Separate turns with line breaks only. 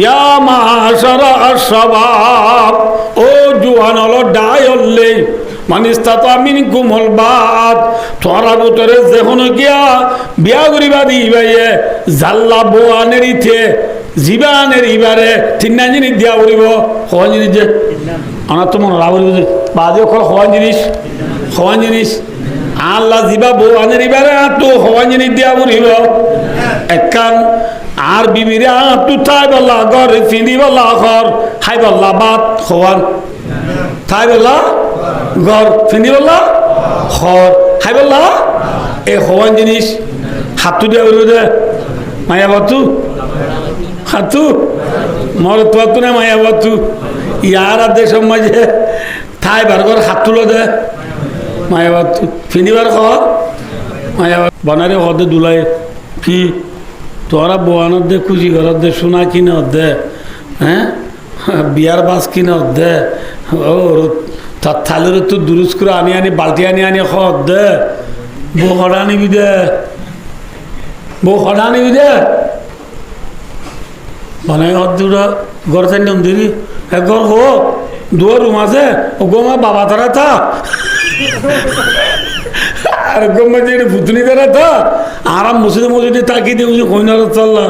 ইয়া মাশারা আশ-শাবাব, ও জুয়ান হলো ডাই হল্লে মানিস্তাতা মিনকুমুল বাত, তোরা ভিতরে যেখানে গিয়া বিয়া করিবা দিবাইয়ে জাল্লা বোয়ানের ইথে জীবানের ইবারে তিন জিনিস দিয়া করিব। হওয়ান জিনিস যে আমার তো মনে রাখব বাদে হওয়ান জিনিস আল্লাহ জিবা বোয়ানের ইবারে তো হওয়ান জিনিস দিয়া করিব একখান। আর বিবিরে তু থাই বল্লা ঘর চিনি বল্লা ঘর হাই বল্লা বাত হওয়ান থাই বল্লা ঘর চিনি বল্লা ঘর হাই বল্লা এই হওয়ান জিনিস হাতু দিয়া করিব দে মায়া বাতু হাতু মর তো না মায়া বাতু ইয়ার দেশ মাঝে থাই বারগর হাত তুলো দে মায়া বাতু ফিনিবার খর মায়া বনারে হদে দুলাই কি তোরা বোয়ানোর দে খুশি ঘর দে সোনা কিনে দে হ্যাঁ বিয়ার বাস কিনে দে ও তার থালের তো দুরুজ করে আনি বালতি আনি খর দে বউ হড়া নিবি দে মানে দুটা ঘর চাই নিয়ম দিবি এক ঘর হো দুয়ার রুম আছে ও গোমা বাবা তারা থা আর গোমা যে ভুতনি তারা থা আরাম মসজিদে তাকিয়ে দিয়ে কইনার চল্লা